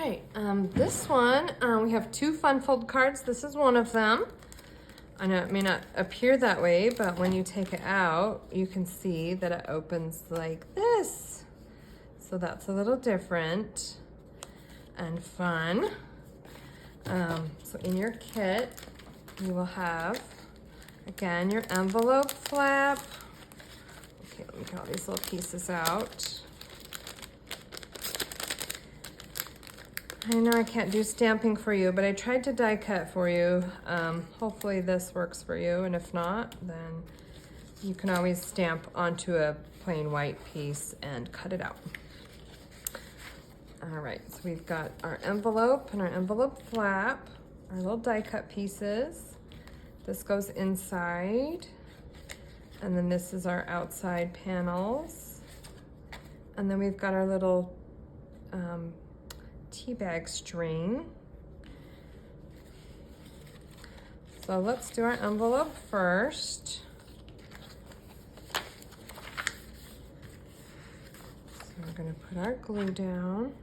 right, this one, we have two fun fold cards. This is one of them. I know it may not appear that way, but when you take it out, you can see that it opens like this. So that's a little different and fun. So in your kit, you will have, again, your envelope flap. Okay, let me get all these little pieces out. I know I can't do stamping for you, but I tried to die cut for you. Hopefully this works for you, and if not, then you can always stamp onto a plain white piece and cut it out. All right, so we've got our envelope and our envelope flap, our little die cut pieces. This goes inside, and then this is our outside panels. And then we've got our little tea bag string. So let's do our envelope first. So we're going to put our glue down.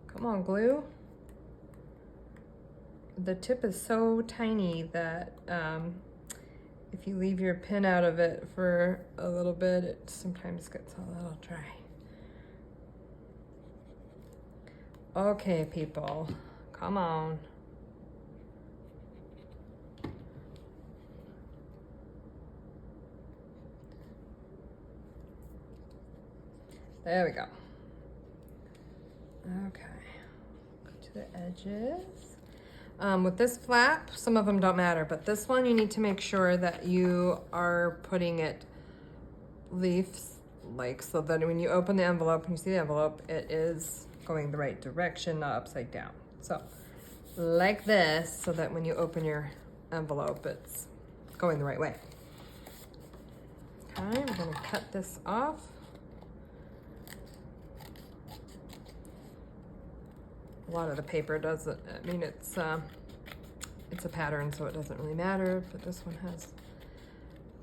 Come on, glue. The tip is so tiny that if you leave your pin out of it for a little bit, it sometimes gets a little dry. Okay, people, come on. There we go. Okay, go to the edges. With this flap, some of them don't matter, but this one you need to make sure that you are putting it leaves, like, so that when you open the envelope and you see the envelope, it is going the right direction, not upside down. So like this, so that when you open your envelope, it's going the right way. Okay, we're gonna cut this off. A lot of the paper doesn't, I mean, it's a pattern, so it doesn't really matter, but this one has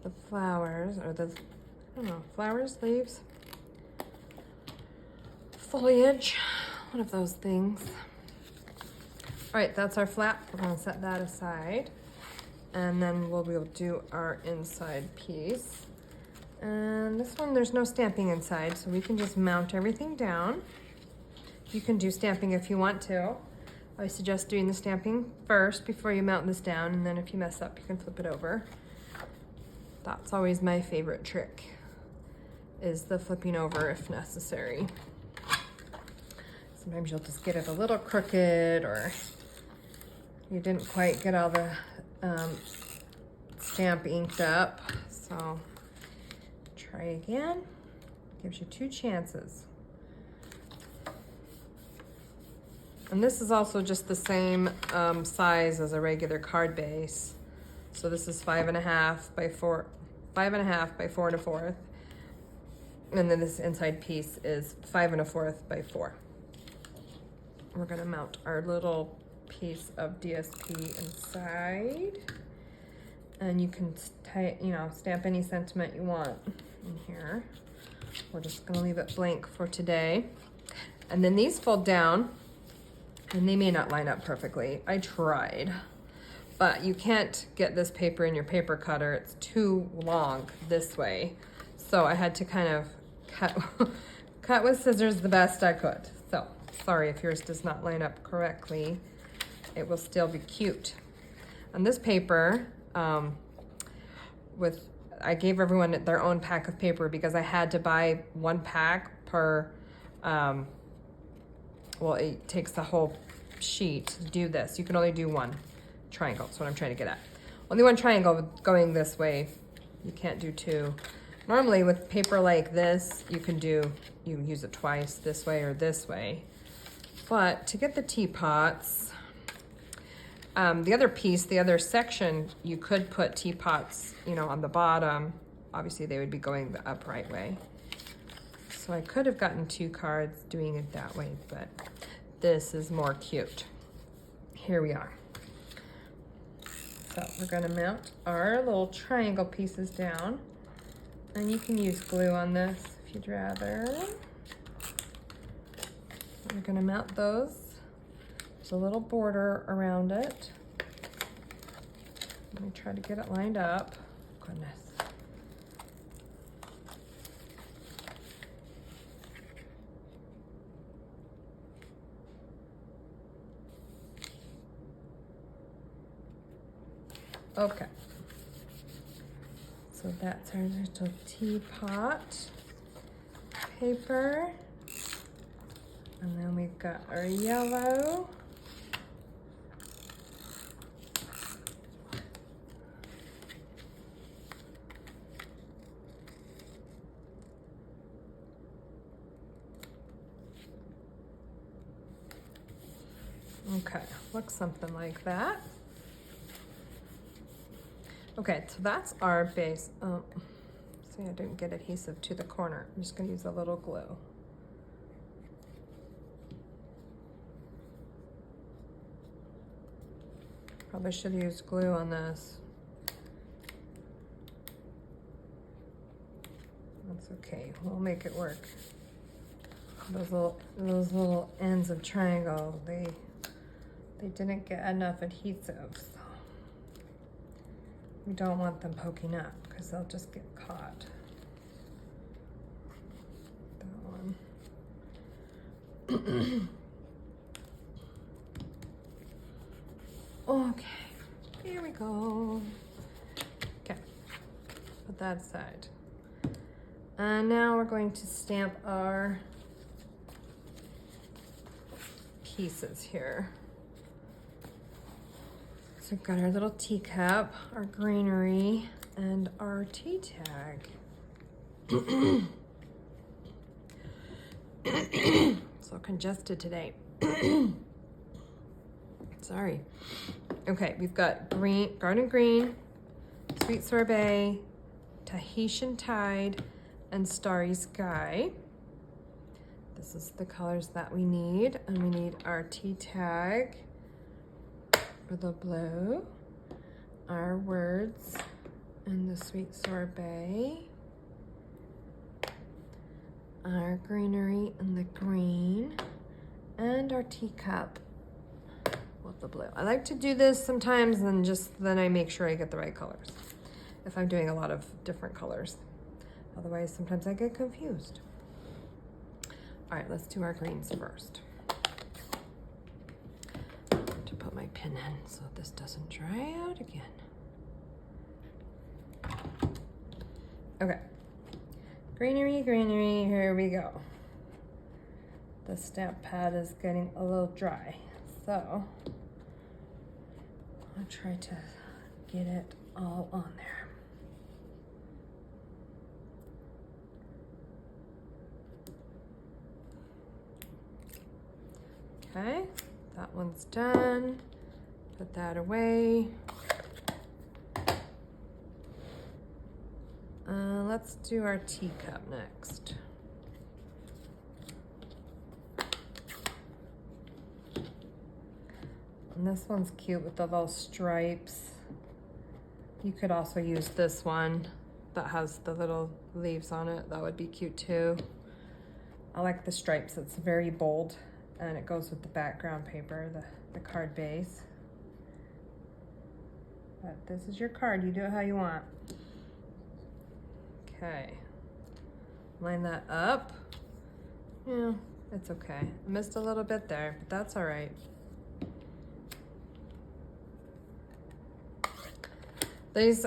the flowers, or the, I don't know, flowers, leaves, foliage, one of those things. All right, that's our flap. We're gonna set that aside, and then we'll do our inside piece. And this one, there's no stamping inside, so we can just mount everything down. You can do stamping if you want to. I suggest doing the stamping first before you mount this down, and then if you mess up, you can flip it over. That's always my favorite trick, is the flipping over if necessary. Sometimes you'll just get it a little crooked, or you didn't quite get all the stamp inked up. So try again. Gives you two chances. And this is also just the same size as a regular card base. So this is 5.5 by 4, 5.5 by 4 1/4. And then this inside piece is 5 1/4 by 4. We're gonna mount our little piece of DSP inside. And you can stamp any sentiment you want in here. We're just gonna leave it blank for today. And then these fold down, and they may not line up perfectly. I tried, but you can't get this paper in your paper cutter. It's too long this way. So I had to kind of cut with scissors the best I could. So sorry if yours does not line up correctly. It will still be cute. On this paper, I gave everyone their own pack of paper because I had to buy one pack per, well, it takes the whole sheet to do this. You can only do one triangle. That's what I'm trying to get at. Only one triangle going this way. You can't do two. Normally with paper like this, you use it twice, this way or this way. But to get the teapots, the other piece, the other section, you could put teapots, on the bottom. Obviously they would be going the upright way. So I could have gotten two cards doing it that way, but this is more cute. Here we are. So we're gonna mount our little triangle pieces down. And you can use glue on this if you'd rather. We're gonna mount those. There's a little border around it. Let me try to get it lined up. Goodness. Okay. So that's our little teapot paper. And then we've got our yellow. Okay, looks something like that. Okay, so that's our base. Oh, see, I didn't get adhesive to the corner. I'm just gonna use a little glue. Probably should use glue on this. That's okay, we'll make it work. Those little ends of triangle, they didn't get enough adhesive, so we don't want them poking up because they'll just get caught. That one. Okay, here we go. Okay, put that aside. And now we're going to stamp our pieces here. So we've got our little teacup, our greenery, and our tea tag. So congested today. Sorry. Okay, we've got garden green, sweet sorbet, Tahitian tide, and starry sky. This is the colors that we need, and we need our tea tag for the blue, our words in the sweet sorbet, our greenery in the green, and our teacup with the blue. I like to do this sometimes and then I make sure I get the right colors if I'm doing a lot of different colors. Otherwise, sometimes I get confused. All right, let's do our greens first. I'm going to put my pin in so this doesn't dry out again. Okay, greenery, greenery, here we go. The stamp pad is getting a little dry, so I'll try to get it all on there. Okay, that one's done. Put that away. Let's do our teacup next. And this one's cute with the little stripes. You could also use this one that has the little leaves on it. That would be cute too. I like the stripes. It's very bold and it goes with the background paper, the card base. But this is your card. You do it how you want. Okay. Line that up. Yeah, it's okay. I missed a little bit there, but that's all right. These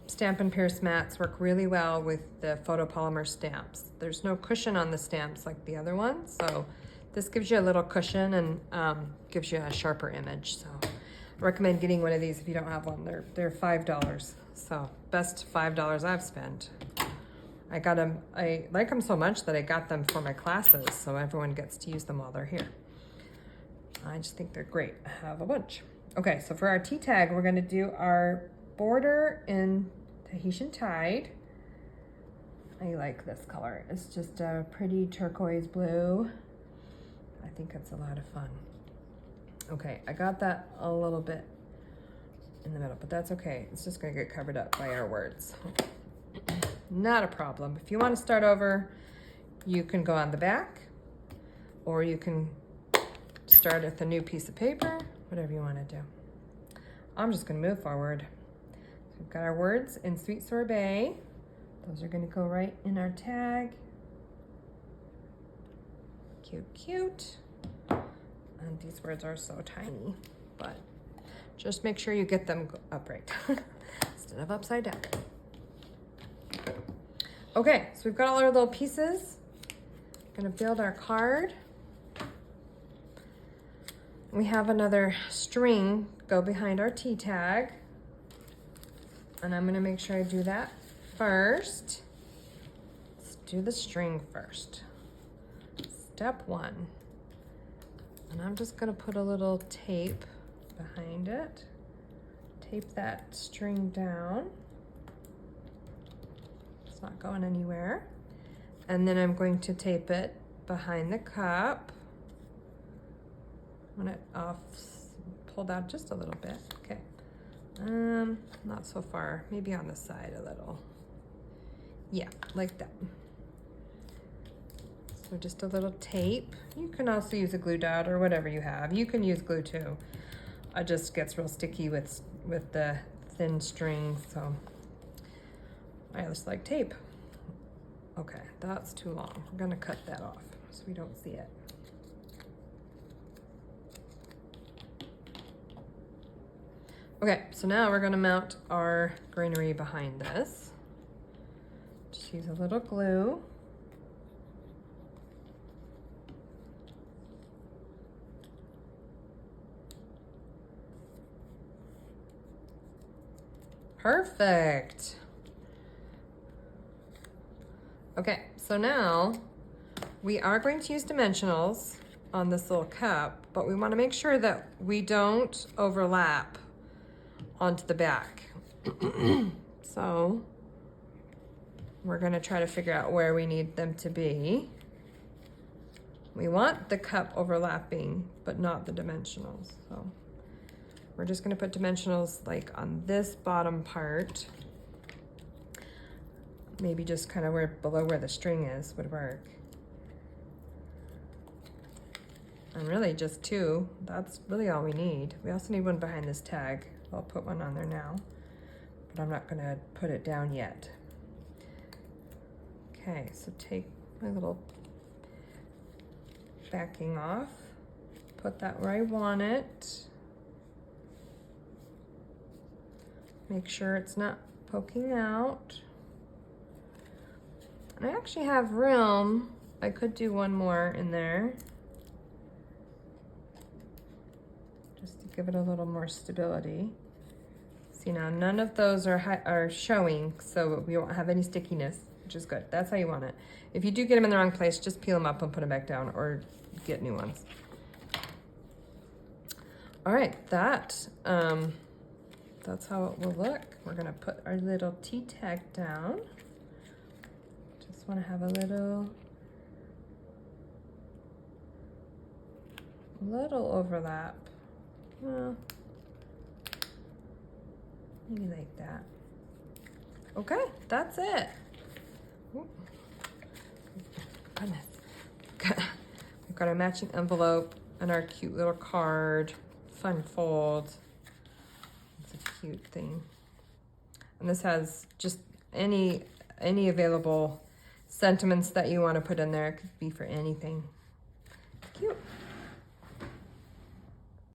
Stampin' Pierce mats work really well with the photopolymer stamps. There's no cushion on the stamps like the other ones, so this gives you a little cushion and gives you a sharper image. So I recommend getting one of these if you don't have one. They're $5, so best $5 I've spent. I got them, I like them so much that I got them for my classes, so everyone gets to use them while they're here. I just think they're great. I have a bunch. Okay, so for our tea tag, we're gonna do our border in Tahitian Tide. I like this color. It's just a pretty turquoise blue. I think it's a lot of fun. Okay, I got that a little bit in the middle, but that's okay. It's just gonna get covered up by our words. not a problem. If you want to start over, you can go on the back, or you can start with a new piece of paper, whatever you want to do. I'm just going to move forward. So we've got our words in Sweet Sorbet. Those are going to go right in our tag. Cute, cute. And these words are so tiny, but just make sure you get them upright instead of upside down. Okay, so we've got all our little pieces. Gonna build our card. We have another string go behind our T tag. And I'm gonna make sure I do that first. Let's do the string first. Step 1. And I'm just gonna put a little tape behind it. Tape that string down. It's not going anywhere. And then I'm going to tape it behind the cup. I want it off, pulled out just a little bit. Okay. Not so far, maybe on the side a little. Yeah, like that. So just a little tape. You can also use a glue dot or whatever you have. You can use glue too. It just gets real sticky with the thin string, so I just like tape. Okay, that's too long. We're gonna cut that off so we don't see it. Okay, so now we're gonna mount our greenery behind this. Just use a little glue. Perfect. Okay, so now we are going to use dimensionals on this little cup, but we want to make sure that we don't overlap onto the back. So we're going to try to figure out where we need them to be. We want the cup overlapping, but not the dimensionals. So we're just going to put dimensionals like on this bottom part. Maybe just kind of below where the string is would work. And really just 2, that's really all we need. We also need one behind this tag. I'll put one on there now, but I'm not gonna put it down yet. Okay, so take my little backing off, put that where I want it. Make sure it's not poking out. I actually have room. I could do one more in there. Just to give it a little more stability. See now, none of those are showing, so we won't have any stickiness, which is good. That's how you want it. If you do get them in the wrong place, just peel them up and put them back down or get new ones. All right, that's how it will look. We're gonna put our little T tag down. Just want to have a little overlap. Well, maybe like that. Okay, that's it. Ooh. Goodness. We've got our matching envelope and our cute little card. Fun fold. It's a cute thing. And this has just any available sentiments that you want to put in there. It could be for anything. Cute.